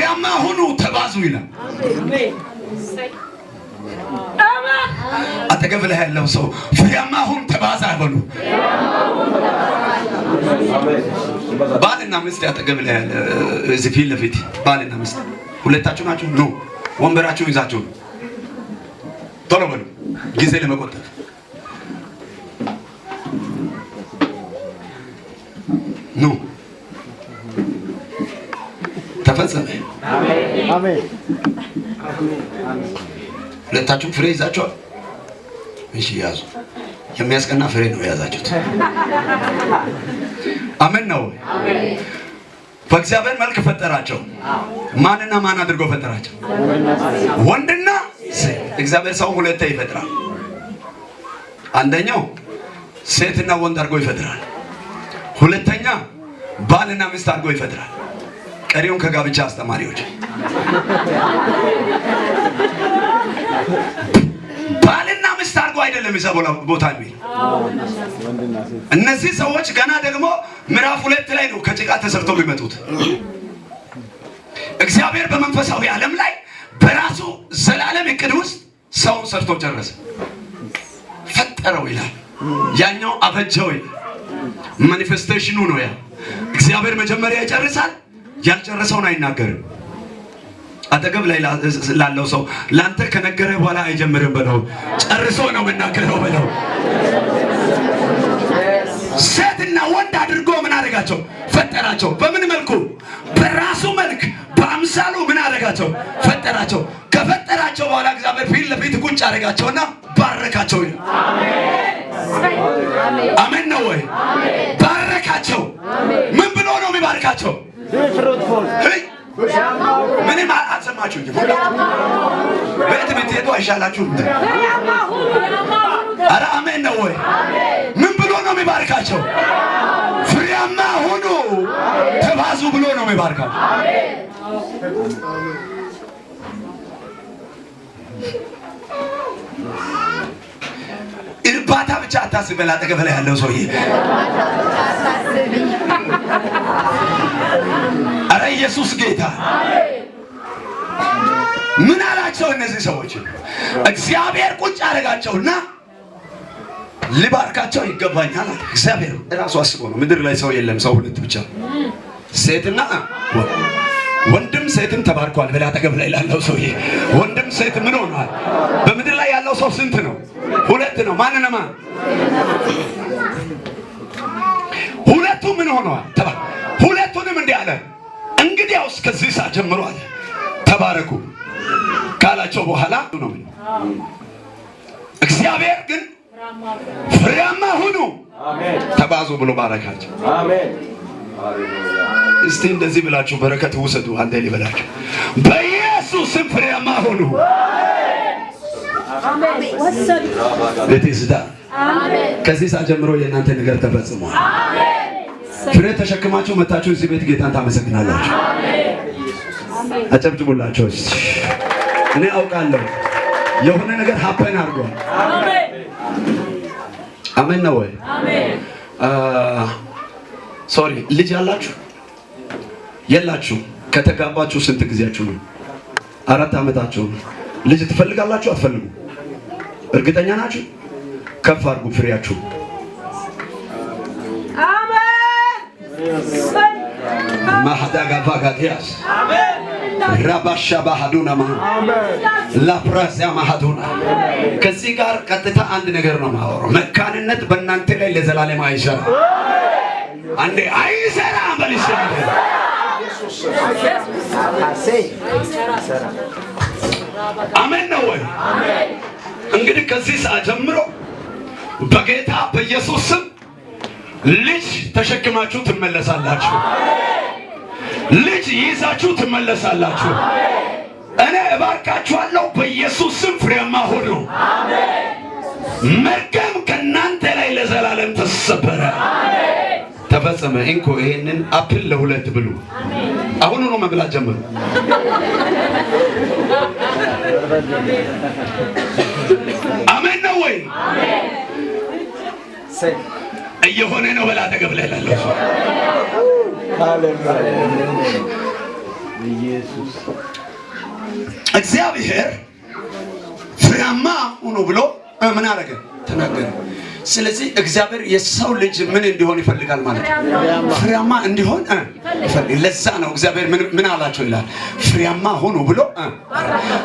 ፍሬያማ ሁኑ ተባዙ ይላል። አጠገብ ላይ ያለው ሰው ፍሬያማ ሁኑ ተባዛ በሉ። ባልና ሚስት አጠገብ ላይ ያለ እዚህ ፊት ለፊት ባልና ሚስት ሁለታችሁ ናችሁ። ኑ ወንበራችሁን ይዛችሁ ቶሎ በሉ ጊዜ ለመቆጠብ። ኑ ተፈጸመ። አሜን። ሁለታችሁም ፍሬ ይዛችኋል። እሺ ያዙ። የሚያስቀና ፍሬ ነው የያዛችሁት። አሜን ነው። በእግዚአብሔር መልክ ፈጠራቸው። ማንና ማን አድርጎ ፈጠራቸው? ወንድና ሴት። እግዚአብሔር ሰው ሁለቴ ይፈጥራል። አንደኛው ሴትና ወንድ አድርጎ ይፈጥራል። ሁለተኛ ባልና ሚስት አድርጎ ይፈጥራል። ቀሪውን ከጋብቻ አስተማሪዎች ባልና ሚስት አድርጎ አይደለም ይዘቦላ ቦታ የሚል እነዚህ ሰዎች ገና ደግሞ ምዕራፍ 2 ላይ ነው ከጭቃ ተሰርተው የሚመጡት። እግዚአብሔር በመንፈሳዊ ዓለም ላይ በራሱ ዘላለም እቅድ ውስጥ ሰውን ሰርቶ ጨረሰ። ፈጠረው ይላል። ያኛው አበጀው ይላል። ማኒፌስቴሽኑ ነው ያ። እግዚአብሔር መጀመሪያ ይጨርሳል፣ ያልጨረሰውን አይናገርም። አጠገብ ላይ ላለው ሰው ላንተ ከነገረ በኋላ አይጀምርም በለው። ጨርሶ ነው መናገረው በለው። ሴትና ወንድ አድርጎ ምን አደረጋቸው? ፈጠራቸው። በምን መልኩ? በራሱ መልክ በአምሳሉ ምን አደረጋቸው? ፈጠራቸው። ከፈጠራቸው በኋላ እግዚአብሔር ፊት ለፊት ቁጭ አደረጋቸውና ባረካቸው። አሜን ነው ወይ? ባረካቸው። ምን ብሎ ነው የሚባርካቸው? ምንም አልሰማችሁ እንጂ ቤት ብትሄዱ አይሻላችሁም? ኧረ አሜን ነው ወይ? ምን ብሎ ነው የሚባርካቸው? ፍሬያማ ሁኑ ተባዙ ብሎ ነው የሚባርካቸው። እርባታ ብቻ አታስብ። አጠገብ ላይ ያለው ሰውዬ አረ ኢየሱስ ጌታ። ምን አላቸው እነዚህ ሰዎች? እግዚአብሔር ቁጭ አደረጋቸውና ሊባርካቸው ይገባኛል አለ። እግዚአብሔር ራሱ አስቦ ነው። ምድር ላይ ሰው የለም፣ ሰው ሁለት ብቻ፣ ሴትና ወንድም ሴትም ተባርኳል። በላ አጠገብ ላይ ያለው ሰውዬ ወንድም ሴት ምን ሆኗል? በምድር ላይ ያለው ሰው ስንት ነው? ሁለት ነው። ማንነማ? ሁለቱ ምን ሆነዋል? ሁለቱንም እንዲህ አለ፣ እንግዲያውስ ከዚህ ሰዓት ጀምሮ አለ ተባረኩ ካላቸው በኋላ ነው። እግዚአብሔር ግን ፍሬያማ ሁኑ ተባዙ ብሎ ባረካቸው። አሜን። እስቲ እንደዚህ ብላችሁ በረከት ውሰዱ። አንዴ ሊበላችሁ በኢየሱስ ስም ፍሬያማ ሁኑ። አሜን። ወሰዱ ለቴስዳ አሜን። ከዚህ ሰዓት ጀምሮ የእናንተ ነገር ተፈጽሟል። አሜን። ፍሬ ተሸክማችሁ መጣችሁ እዚህ ቤት ጌታን ታመሰግናላችሁ። አሜን። አጨብጭቡላችሁ። እኔ አውቃለሁ የሆነ ነገር ሀፐን አድርጓል። አሜን። አሜን ነው ወይ? አሜን። ሶሪ ልጅ ያላችሁ የላችሁ? ከተጋባችሁ ስንት ጊዜያችሁ ነው? 4 ዓመታችሁ ነው። ልጅ ትፈልጋላችሁ? አትፈልጉ? እርግጠኛ ናችሁ? ከፍ አድርጉ ፍሬያችሁ። አሜን። ማህዳጋ ባጋቲያስ አሜን። ራባሻ ባሃዱና ላፕራሲያ ማሃዱና። ከዚህ ጋር ቀጥታ አንድ ነገር ነው የማወራው። መካንነት በእናንተ ላይ ለዘላለም አይሰራም። አንዴ አይሰራም በልሽ። አሜን ነው ወይ? አሜን። እንግዲህ ከዚህ ሰዓት ጀምሮ በጌታ በኢየሱስ ስም ልጅ ተሸክማችሁ ትመለሳላችሁ። ልጅ ይዛችሁ ትመለሳላችሁ። እኔ እባርካችኋለሁ በኢየሱስ ስም ፍሬያማ ሁኑ። መርገም ከእናንተ ላይ ለዘላለም ተሰበረ፣ ተፈጸመ። እንኮ ይሄንን አፕል ለሁለት ብሉ። አሁን ነው መብላት ጀምሩ። አሜን ነው ወይ? እየሆነ ነው። በላ ተገብለላለው እግዚአብሔር ፍሬያማ ሁኑ ብሎ ምን አደረገ? ተናገረ። ስለዚህ እግዚአብሔር የሰው ልጅ ምን እንዲሆን ይፈልጋል ማለት ነው? ፍሬያማ እንዲሆን ይፈልጋል። ለዛ ነው እግዚአብሔር ምን አላቸው ይላል? ፍሬያማ ሁኑ ብሎ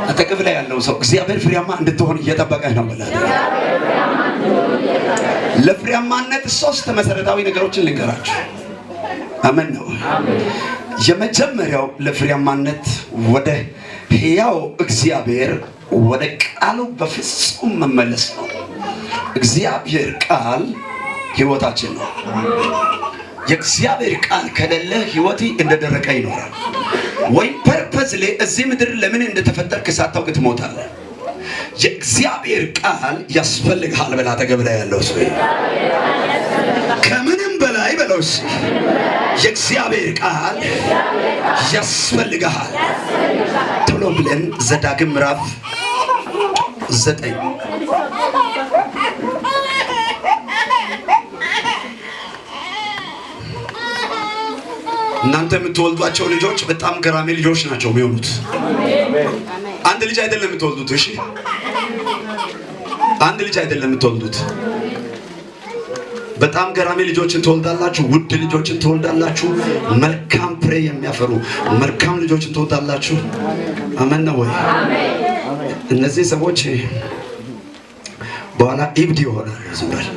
አጠገብ ላይ ያለው ሰው እግዚአብሔር ፍሬያማ እንድትሆን እየጠበቀህ ነው ብለህ ለፍሬያማነት 3 መሰረታዊ ነገሮችን ልንገራችሁ። አሜን ነው። የመጀመሪያው ለፍሬያማነት ወደ ሕያው እግዚአብሔር ወደ ቃሉ በፍጹም መመለስ ነው። እግዚአብሔር ቃል ሕይወታችን ነው። የእግዚአብሔር ቃል ከሌለ ሕይወት እንደደረቀ ይኖራል። ወይ ፐርፐዝሊ እዚህ ምድር ለምን እንደተፈጠርክ ሳታውቅ ትሞታለህ። የእግዚአብሔር ቃል ያስፈልግሃል። በላ ተገብላ ያለው ሰው ከምንም በላይ በለው የእግዚአብሔር ቃል ያስፈልግሃል። ቶሎ ብለን ዘዳግም ምዕራፍ 9 እናንተ የምትወልዷቸው ልጆች በጣም ገራሚ ልጆች ናቸው የሚሆኑት። አንድ ልጅ አይደለም የምትወልዱት። እሺ አንድ ልጅ አይደለም የምትወልዱት። በጣም ገራሚ ልጆችን ትወልዳላችሁ። ውድ ልጆችን ትወልዳላችሁ። መልካም ፍሬ የሚያፈሩ መልካም ልጆችን ትወልዳላችሁ። አሜን ነው ወይ? እነዚህ ሰዎች በኋላ ኢብድ ይሆናሉ። ዝም በል።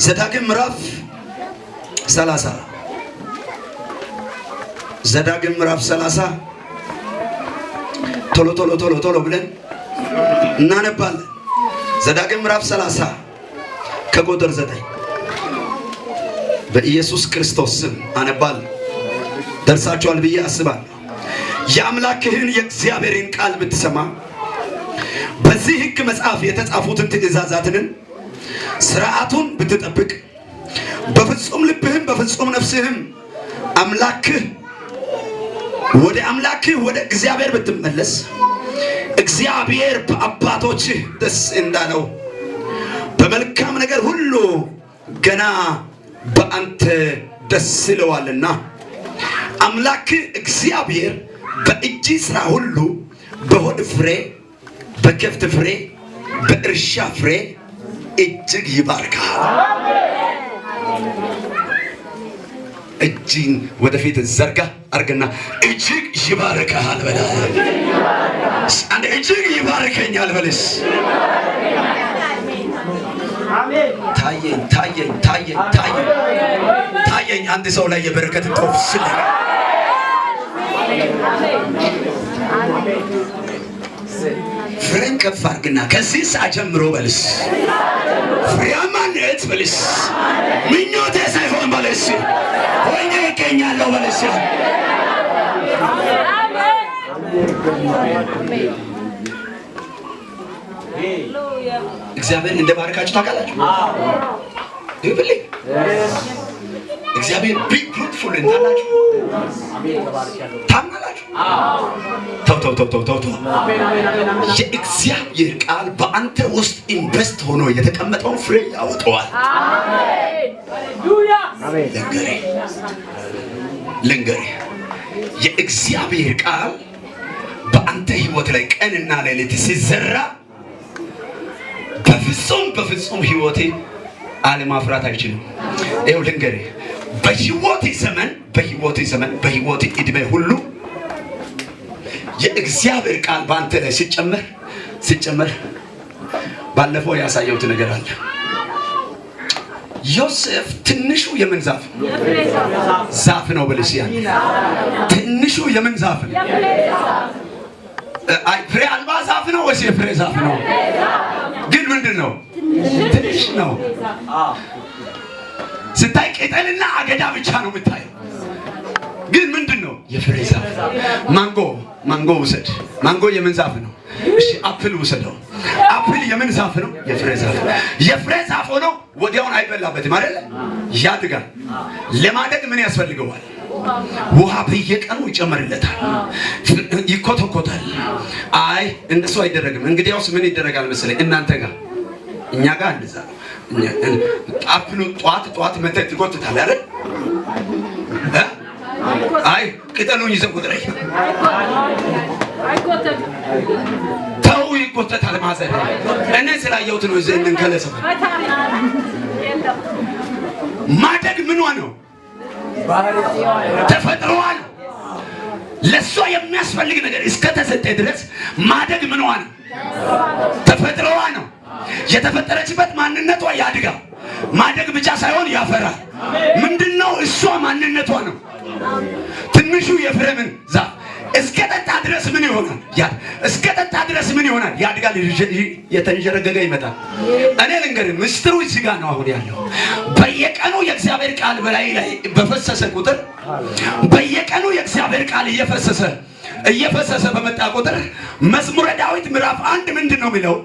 ዘዳግም ምዕራፍ 30 ዘዳግም ምዕራፍ 30 ቶሎ ብለን እናነባለን። ዘዳግም ምዕራፍ 30 ከቁጥር 9 በኢየሱስ ክርስቶስ ስም አነባለሁ። ደርሳችኋል ብዬ አስባለሁ። የአምላክህን የእግዚአብሔርን ቃል ብትሰማ በዚህ ሕግ መጽሐፍ የተጻፉትን ትእዛዛትን ሥርዓቱን ብትጠብቅ በፍጹም ልብህም በፍጹም ነፍስህም ወደ አምላክህ ወደ እግዚአብሔር ብትመለስ እግዚአብሔር በአባቶችህ ደስ እንዳለው በመልካም ነገር ሁሉ ገና በአንተ ደስ ይለዋልና አምላክህ እግዚአብሔር በእጅ ሥራ ሁሉ በሆድ ፍሬ፣ በከብት ፍሬ፣ በእርሻ ፍሬ እጅግ ይባርካል። እጅን ወደፊት ዘርጋ አርግና እጅግ ይባርካል በላ። አንድ እጅግ ይባርከኛል በልስ። ታየኝ አንድ ሰው ላይ የበረከት ጦፍ ስለ ፍሬን ከፍ አርግና ከዚህ ሰዓት ጀምሮ በልስ ፍሬያማነት በልስ ምኞቴ ሳይሆን በልስ ሆኜ እገኛለሁ በልስ። እግዚአብሔር እንደባረካችሁ ታውቃላችሁ። ይብልኝ እግዚአብሔር ቢግ ፍሩትፉል እንዳላችሁ ታምናላችሁ። ተው የእግዚአብሔር ቃል በአንተ ውስጥ ኢንቨስት ሆኖ የተቀመጠውን ፍሬ ያወጣዋል። ልንገርህ የእግዚአብሔር ቃል በአንተ ህይወት ላይ ቀንና ሌሊት ሲዘራ በፍጹም ህይወቴ አለማፍራት አይችልም። ይኸው ልንገርህ በህይወቴ እድሜ ሁሉ የእግዚአብሔር ቃል በአንተ ላይ ሲጨመር ባለፈው ያሳየሁት ነገር አለ። ዮሴፍ ትንሹ የምን ዛፍ ነው ብለሽ ያን ትንሹ የምን ዛፍ ነው? አይ ፍሬ አልባ ዛፍ ነው ወይስ የፍሬ ዛፍ ነው? ግን ምንድነው? ትንሽ ነው። ስታይ ቅጠልና አገዳ ብቻ ነው የምታየው። ግን ምንድነው? የፍሬ ዛፍ። ማንጎ ውሰድ። ማንጎ የምን ዛፍ ነው? እሺ አፕል ውሰደው። አፕል የምን ዛፍ ነው? የፍሬ ዛፍ። የፍሬ ዛፍ ሆኖ ወዲያውን አይበላበትም አይደል? ያድጋል። ለማደግ ምን ያስፈልገዋል? ውሃ በየቀኑ ይጨመርለታል፣ ይኮተኮታል። አይ እንደሱ አይደረግም። እንግዲያውስ ምን ይደረጋል መሰለኝ? እናንተ ጋር እኛ ጋር እንደዛ አፕሉ ጧት መተት ትጎትታል አይደል? አይ ቅጠሉን ይዘው ቁጥረኝ ተው ይቆጠታል ማዘር እኔ ስላየሁት ነው ዘንድን ከለሰፈ ማደግ ምን ነው ተፈጥሯል ለሷ የሚያስፈልግ ነገር እስከ ተሰጠ ድረስ ማደግ ምን ነው ተፈጥሯ ነው የተፈጠረችበት ማንነቷ ያድጋል ማደግ ብቻ ሳይሆን ያፈራል ምንድነው እሷ ማንነቷ ነው ትንሹ የፍሬምን ዛፍ እስከ ጠጣ ድረስ ምን ይሆናል እስከ ጠጣ ድረስ ምን ይሆናል ያድጋል የተንጀረገገ ይመጣል እኔ ልንገር ምስጢሩ እዚህ ጋር ነው አሁን ያለው በየቀኑ የእግዚአብሔር ቃል በላይ ላይ በፈሰሰ ቁጥር በየቀኑ የእግዚአብሔር ቃል እየፈሰሰ በመጣ ቁጥር መዝሙረ ዳዊት ምዕራፍ 1 ምንድነው የሚለው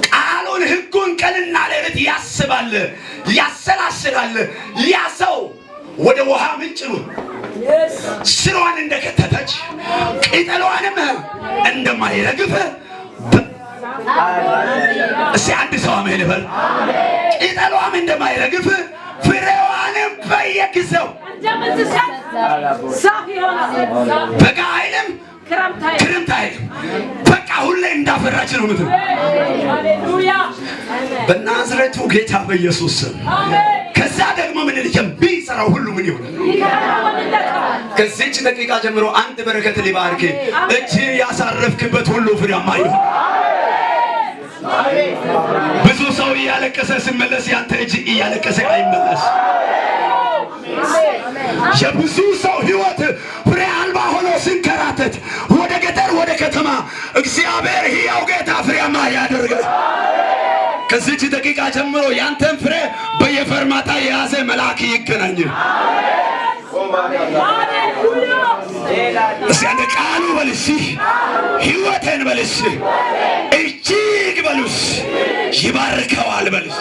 ቃሉን ሕጉን ቀንና ሌሊት ያስባል ያሰላስላል ያሰው ወደ ውሃ ምንጭ ነው ስሯን እንደከተተች ቅጠሏንም እንደማይረግፍ እሺ አንድ ሰው አሜን በል ቅጠሏም እንደማይረግፍ ፍሬዋንም በየጊዜው በጋ አይልም ክረምት አይልም በቃ ሁሌ እንዳፈራች ነው ምትል በናዝሬቱ ጌታ በኢየሱስ ስም ከዛ ደግሞ ምን ልጅም ቢሰራው ሁሉ ምን ይሆናል ከዚህች ደቂቃ ጀምሮ አንድ በረከት ሊባርክ እጅ ያሳረፍክበት ሁሉ ፍሬያማ ይሁን ብዙ ሰው ያለቀሰ ሲመለስ ያንተ እጅ ያለቀሰ አይመለስ የብዙ ሰው ህይወት ፍሬ አልባ ሆኖ ሲንከራተት ወደ ገጠር ወደ ከተማ እግዚአብሔር ሕያው ጌታ ፍሬያማ ያደርጋል ከዚህች ደቂቃ ጀምሮ ያንተን ፍሬ በየፈርማታ የያዘ መልአክ ይገናኝ እስቲ አንተ ቃሉ በልሽ ሕይወቴን በልሽ እጅግ በሉስ ይባርከዋል በልሽ